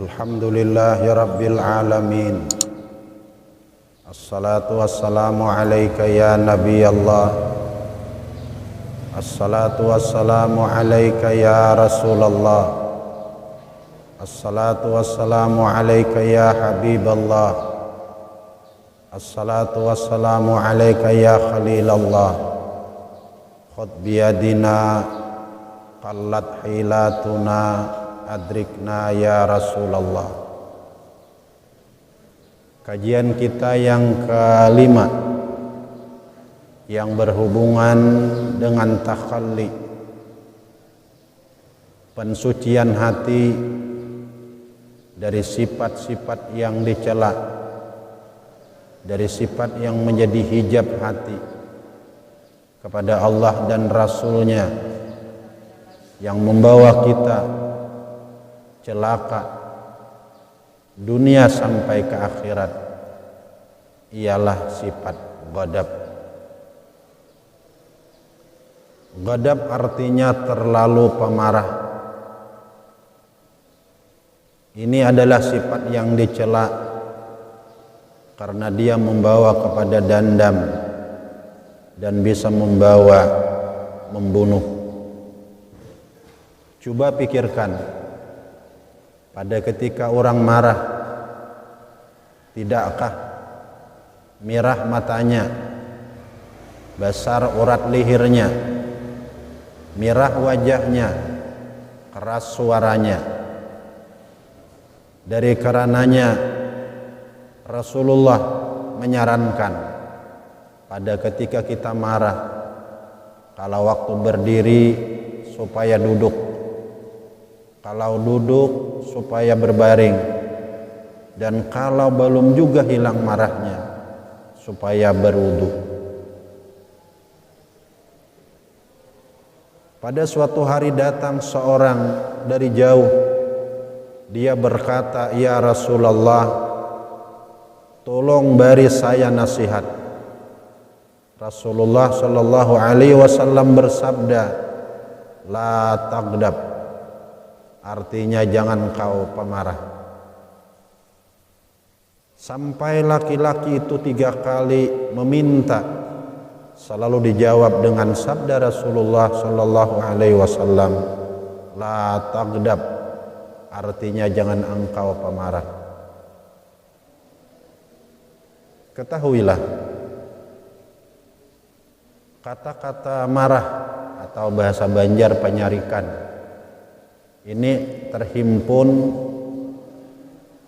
Alhamdulillahi Rabbil Alamin. Assalatu wassalamu alaika ya Nabi Allah. Assalatu wassalamu alaika ya Rasulullah. Assalatu wassalamu alaika ya Habiballah. Assalatu wassalamu alaika ya Khalilallah. Khudh biyadina qallat hilatuna adrikna ya Rasulullah. Kajian kita yang kelima yang berhubungan dengan takhalli, pensucian hati dari sifat-sifat yang dicela, dari sifat yang menjadi hijab hati kepada Allah dan Rasulnya, yang membawa kita celaka dunia sampai ke akhirat, ialah sifat ghadab. Ghadab artinya terlalu pemarah. Ini adalah sifat yang dicela karena dia membawa kepada dendam dan bisa membawa membunuh. Coba pikirkan, pada ketika orang marah, tidakkah merah matanya, besar urat lehernya, merah wajahnya, keras suaranya? Dari karenanya Rasulullah menyarankan pada ketika kita marah, kalau waktu berdiri supaya duduk, kalau duduk supaya berbaring, dan kalau belum juga hilang marahnya supaya berwudu. Pada suatu hari datang seorang dari jauh, dia berkata, "Ya Rasulullah, tolong beri saya nasihat." Rasulullah Shallallahu Alaihi Wasallam bersabda, "La taghdab," artinya jangan kau pemarah. Sampai laki-laki itu 3 kali meminta, selalu dijawab dengan sabda Rasulullah Shallallahu Alaihi Wasallam, "La taghdab," artinya jangan engkau pemarah. Ketahuilah, kata-kata marah atau bahasa Banjar penyarikan ini terhimpun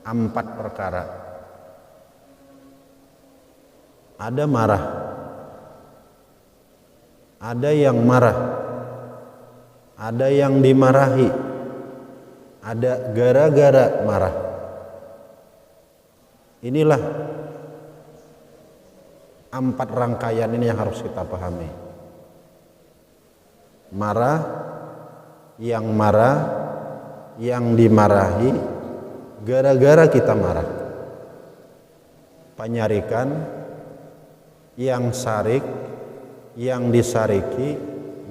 4 perkara. Ada marah, ada yang marah, ada yang dimarahi, ada gara-gara marah. Inilah 4 rangkaian ini yang harus kita pahami. Marah, yang dimarahi, gara-gara kita marah. Penyarikan, yang sarik, yang disariki,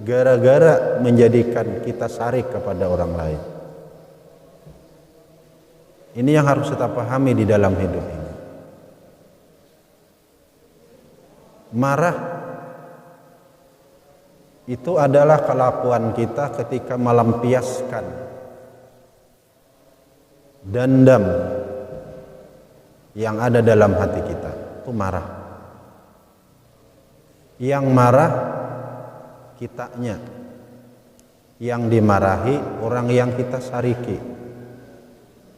gara-gara menjadikan kita sarik kepada orang lain. Ini yang harus kita pahami di dalam hidup ini. Marah itu adalah kelakuan kita ketika melampiaskan dendam yang ada dalam hati kita. Itu marah. Yang marah kitanya, yang dimarahi orang yang kita sariki.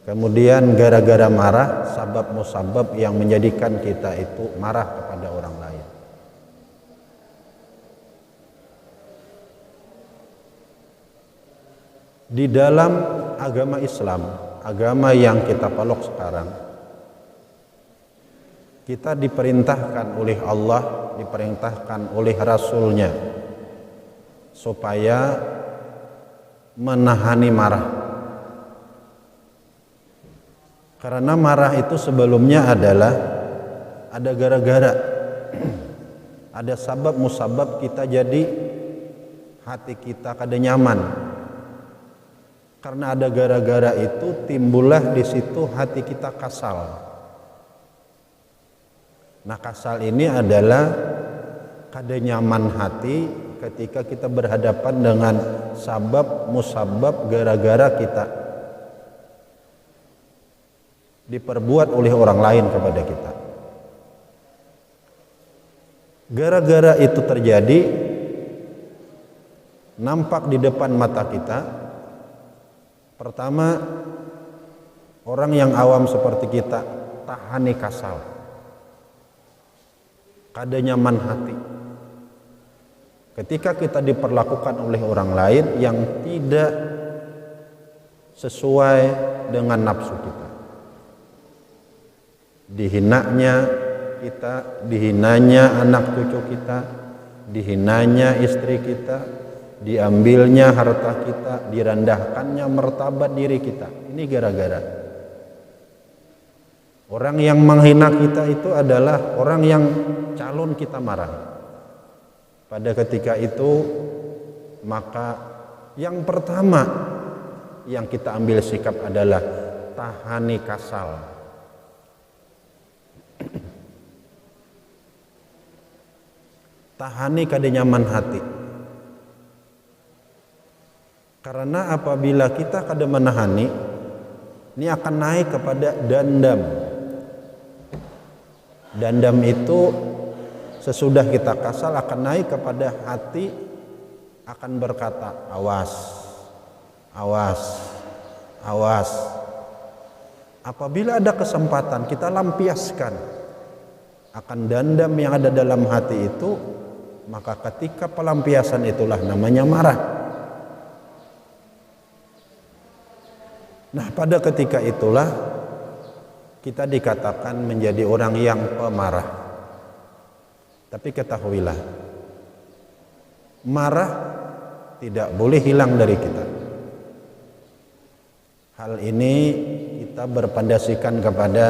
Kemudian gara-gara marah, sabab musabab yang menjadikan kita itu marah kepada orang lain. Di dalam agama Islam, agama yang kita peluk sekarang, kita diperintahkan oleh Allah, diperintahkan oleh Rasulnya supaya menahani marah. Karena marah itu sebelumnya adalah ada gara-gara, ada sabab musabab kita jadi hati kita kada nyaman. Karena ada gara-gara itu timbullah di situ hati kita kasal. Nah, kasal ini adalah kada nyaman hati ketika kita berhadapan dengan sabab musabab gara-gara kita diperbuat oleh orang lain kepada kita. Gara-gara itu terjadi, nampak di depan mata kita. Pertama, orang yang awam seperti kita tahani kasal, kada nyaman hati ketika kita diperlakukan oleh orang lain yang tidak sesuai dengan nafsu kita. Dihinanya kita, dihinanya anak cucu kita, dihinanya istri kita, diambilnya harta kita, direndahkannya martabat diri kita. Ini gara-gara orang yang menghina kita itu adalah orang yang calon kita marah. Pada ketika itu, maka yang pertama yang kita ambil sikap adalah tahani kasal. Tahani kada nyaman hati. Karena apabila kita kada menahani, ini akan naik kepada dandam. Dandam itu sesudah kita kasal akan naik kepada hati, akan berkata, awas, awas, awas. Apabila ada kesempatan kita lampiaskan akan dandam yang ada dalam hati itu, maka ketika pelampiasan itulah namanya marah. Nah, pada ketika itulah kita dikatakan menjadi orang yang pemarah. Tapi ketahuilah, marah tidak boleh hilang dari kita. Hal ini kita berpandasikan kepada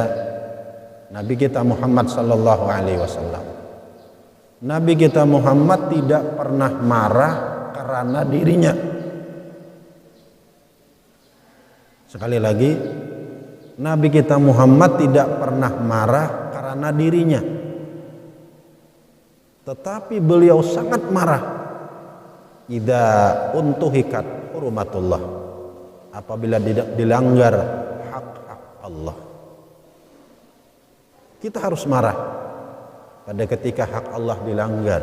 Nabi kita Muhammad sallallahu alaihi wasallam. Nabi kita Muhammad tidak pernah marah karena dirinya. Sekali lagi, Nabi kita Muhammad tidak pernah marah karena dirinya. Tetapi beliau sangat marah idza untuhikat hurumatullah, apabila dilanggar hak-hak Allah. Kita harus marah pada ketika hak Allah dilanggar.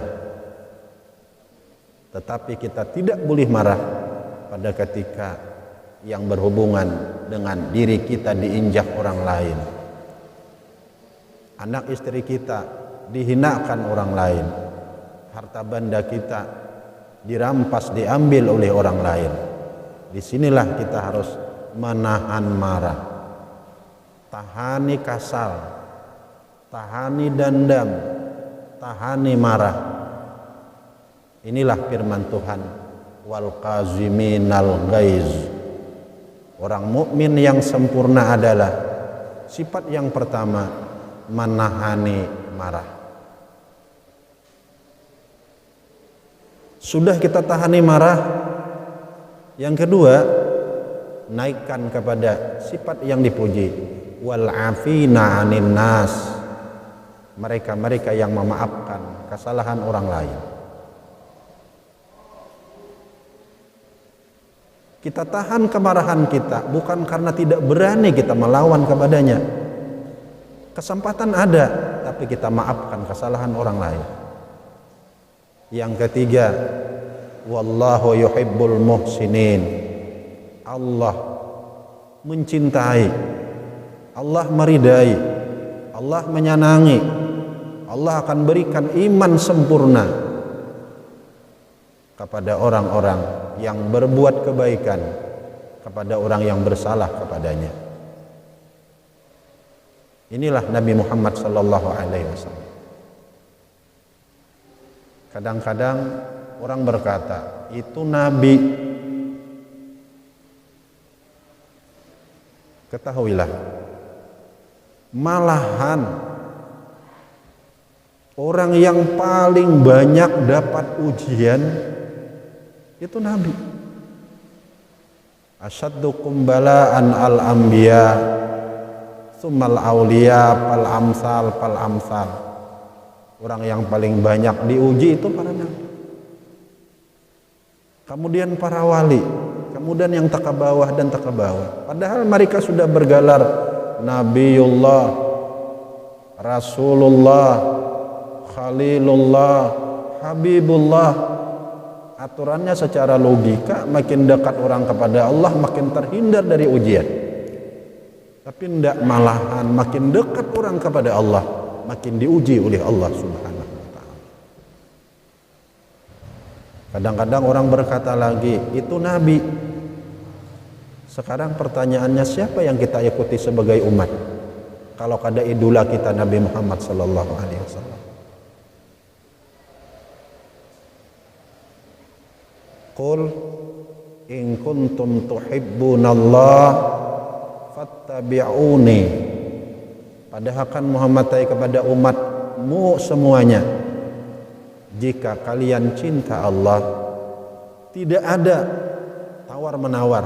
Tetapi kita tidak boleh marah pada ketika yang berhubungan dengan diri kita diinjak orang lain. Anak istri kita dihinakan orang lain, harta benda kita dirampas, diambil oleh orang lain. Disinilah kita harus menahan marah, tahani kasal, tahani dendam, tahani marah. Inilah firman Tuhan, wal qaziminal ghaiz. Orang mukmin yang sempurna adalah sifat yang pertama, menahani marah. Sudah kita tahani marah, yang kedua naikkan kepada sifat yang dipuji, wal afina 'anin nas, mereka-mereka yang memaafkan kesalahan orang lain. Kita tahan kemarahan kita bukan karena tidak berani kita melawan kepadanya. Kesempatan ada, tapi kita maafkan kesalahan orang lain. Yang ketiga, wallahu yuhibbul muhsinin. Allah mencintai, Allah meridai, Allah menyenangi, Allah akan berikan iman sempurna kepada orang-orang yang berbuat kebaikan kepada orang yang bersalah kepadanya. Inilah Nabi Muhammad sallallahu alaihi wasallam. Kadang-kadang orang berkata, itu Nabi. Ketahuilah, malahan orang yang paling banyak dapat ujian itu Nabi. Asyaddukum bala'an al-anbiya summal awliya fal amsal. Orang yang paling banyak diuji itu para nabi, kemudian para wali, kemudian yang tak ke bawah dan tak ke bawah. Padahal mereka sudah bergelar Nabiullah, Rasulullah, Khalilullah, Habibullah. Aturannya secara logika, makin dekat orang kepada Allah makin terhindar dari ujian. Tapi tidak, malahan makin dekat orang kepada Allah makin diuji oleh Allah Subhanahu wa ta'ala. Kadang-kadang orang berkata lagi, itu nabi. Sekarang pertanyaannya, siapa yang kita ikuti sebagai umat? Kalau kada idola kita Nabi Muhammad sallallahu alaihi wasallam. Qul in kuntum tuhibbunallah fattabi'uni. Padahal Muhammad kepada umatmu semuanya, jika kalian cinta Allah, tidak ada tawar menawar,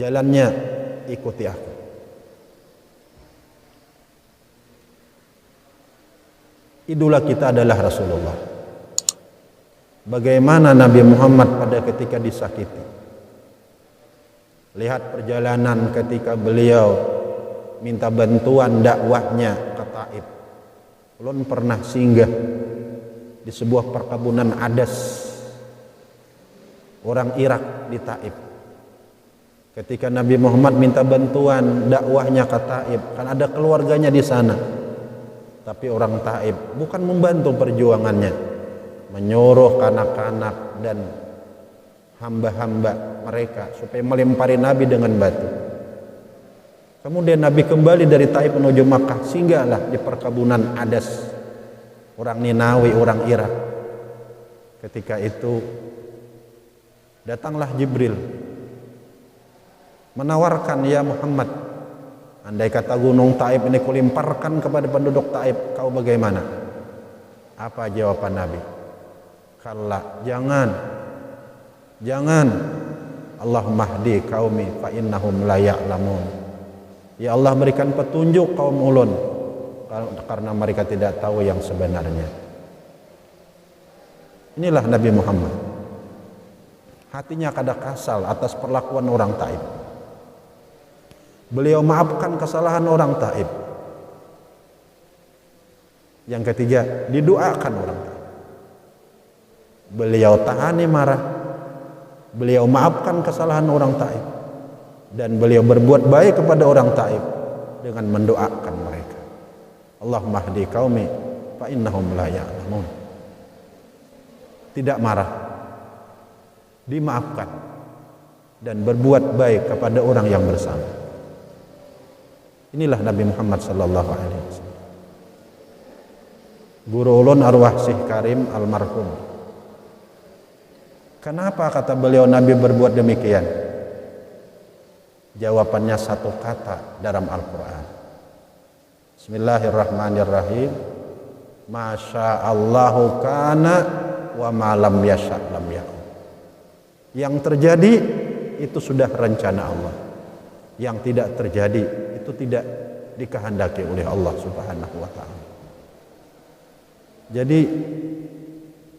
jalannya ikuti aku. Idola kita adalah Rasulullah. Bagaimana Nabi Muhammad pada ketika disakiti? Lihat perjalanan ketika beliau minta bantuan dakwahnya ke Taif. Ulun pernah singgah di sebuah perkebunan adas orang Irak di Taif. Ketika Nabi Muhammad minta bantuan dakwahnya ke Taif, kan ada keluarganya di sana. Tapi orang Taif bukan membantu perjuangannya, menyuruh kanak-kanak dan hamba-hamba mereka supaya melempari Nabi dengan batu. Kemudian Nabi kembali dari Taif menuju Makkah, singgahlah di perkebunan adas orang Ninawi, orang Irak. Ketika itu datanglah Jibril menawarkan, ya Muhammad, andai kata gunung Taif ini kulimparkan kepada penduduk Taif, kau bagaimana? Apa jawaban Nabi? Kalla, jangan. Allahumma hdi qaumi fa innahum la ya'lamun. Ya Allah, berikan petunjuk kaum ulun karena mereka tidak tahu yang sebenarnya. Inilah Nabi Muhammad. Hatinya kada kasal atas perlakuan orang Taif. Beliau maafkan kesalahan orang Taif. Yang ketiga, didoakan orang Taif. Beliau tahani marah, beliau maafkan kesalahan orang Taif, dan beliau berbuat baik kepada orang Taif dengan mendoakan mereka. Allahumma hdi qaumi fa innahum la ya'lamun. Tidak marah, dimaafkan, dan berbuat baik kepada orang yang bersama. Inilah Nabi Muhammad sallallahu alaihi wasallam. Guru ulun arwah Syekh Karim almarhum, kenapa kata beliau Nabi berbuat demikian? Jawabannya satu kata dalam Al-Quran. Bismillahirrahmanirrahim. Masya Allahu kana wa ma lam yasha lam yakun. Yang terjadi itu sudah rencana Allah. Yang tidak terjadi itu tidak dikehendaki oleh Allah Subhanahu wa ta'ala. Jadi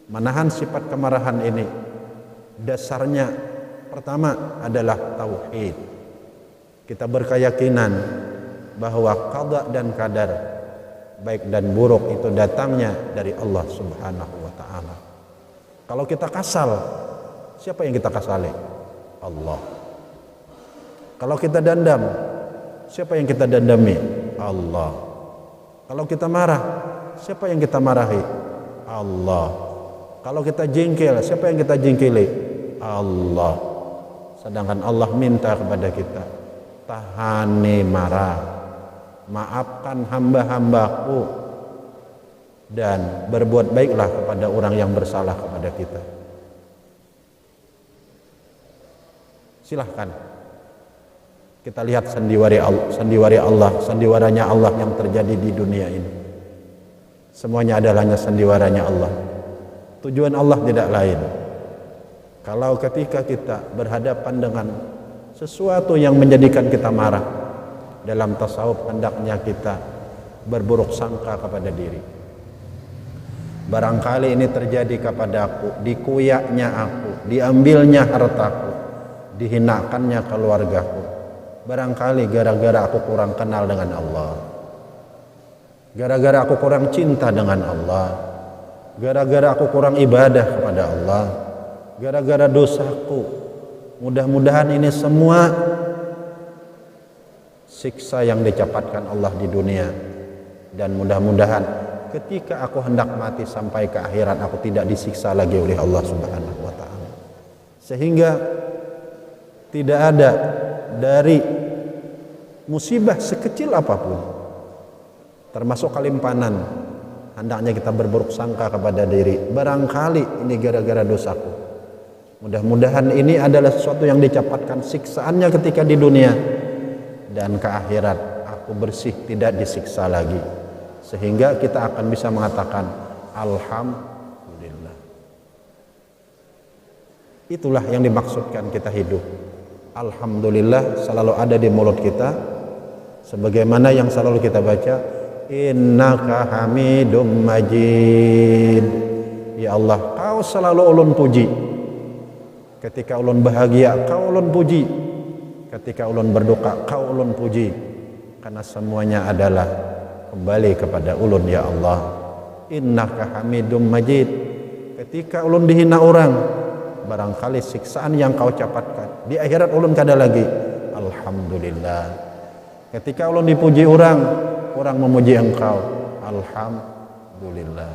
menahan sifat kemarahan ini dasarnya pertama adalah tauhid. Kita berkeyakinan bahwa qada dan qadar, baik dan buruk, itu datangnya dari Allah Subhanahu wa ta'ala. Kalau kita kasal, siapa yang kita kasali? Allah. Kalau kita dendam, siapa yang kita dendami? Allah. Kalau kita marah, siapa yang kita marahi? Allah. Kalau kita jengkel, siapa yang kita jengkeli? Allah. Sedangkan Allah minta kepada kita, tahani marah, maafkan hamba-hambaku, dan berbuat baiklah kepada orang yang bersalah kepada kita. Silahkan kita lihat sandiwaranya Allah yang terjadi di dunia ini. Semuanya adalah hanya sandiwaranya Allah. Tujuan Allah tidak lain. Kalau ketika kita berhadapan dengan sesuatu yang menjadikan kita marah. Dalam tasawuf hendaknya kita berburuk sangka kepada diri. Barangkali ini terjadi kepadaku, dikuyaknya aku, diambilnya hartaku, dihinakannya keluargaku. Barangkali gara-gara aku kurang kenal dengan Allah, gara-gara aku kurang cinta dengan Allah, gara-gara aku kurang ibadah kepada Allah, gara-gara dosaku. Mudah-mudahan ini semua siksa yang dicapatkan Allah di dunia, dan mudah-mudahan ketika aku hendak mati sampai ke akhirat aku tidak disiksa lagi oleh Allah Subhanahu wa taala. Sehingga tidak ada dari musibah sekecil apapun, termasuk kalimpanan, hendaknya kita berburuk sangka kepada diri. Barangkali ini gara-gara dosaku. Mudah-mudahan ini adalah sesuatu yang dicapatkan siksaannya ketika di dunia, dan ke akhirat aku bersih, tidak disiksa lagi. Sehingga kita akan bisa mengatakan alhamdulillah. Itulah yang dimaksudkan kita hidup. Alhamdulillah selalu ada di mulut kita, sebagaimana yang selalu kita baca, innaka hamidum majid. Ya Allah, kau selalu ulun puji. Ketika ulun bahagia, kau ulun puji. Ketika ulun berduka, kau ulun puji. Karena semuanya adalah kembali kepada ulun, ya Allah. Innaka hamidum majid. Ketika ulun dihina orang, barangkali siksaan yang kau capatkan di akhirat ulun kada lagi, alhamdulillah. Ketika ulun dipuji orang, orang memuji engkau, alhamdulillah.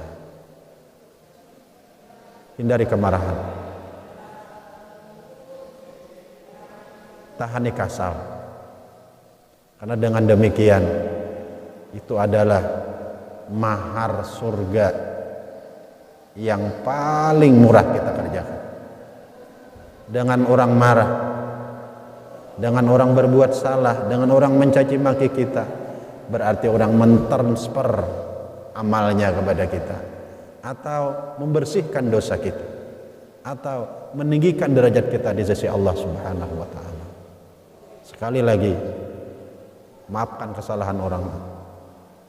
Hindari kemarahan, tahani kasal, karena dengan demikian itu adalah mahar surga yang paling murah kita kerjakan. Dengan orang marah, dengan orang berbuat salah, dengan orang mencaci maki kita, berarti orang mentransfer amalnya kepada kita, atau membersihkan dosa kita, atau meninggikan derajat kita di sisi Allah Subhanahu wa taala. Sekali lagi, maafkan kesalahan orang,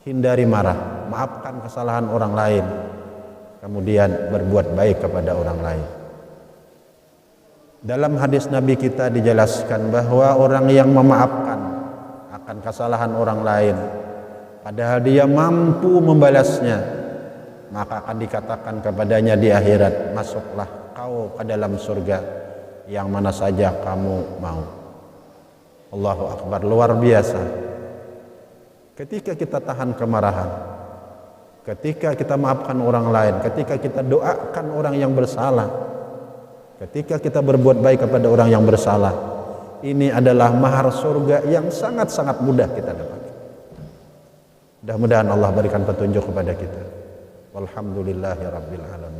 hindari marah, maafkan kesalahan orang lain, kemudian berbuat baik kepada orang lain. Dalam hadis Nabi kita dijelaskan bahwa orang yang memaafkan akan kesalahan orang lain, padahal dia mampu membalasnya, maka akan dikatakan kepadanya di akhirat, masuklah kau ke dalam surga yang mana saja kamu mau. Allahu Akbar, luar biasa. Ketika kita tahan kemarahan, ketika kita maafkan orang lain, ketika kita doakan orang yang bersalah, ketika kita berbuat baik kepada orang yang bersalah, ini adalah mahar surga yang sangat-sangat mudah kita dapatkan. Mudah-mudahan Allah berikan petunjuk kepada kita. Walhamdulillahirabbil alamin.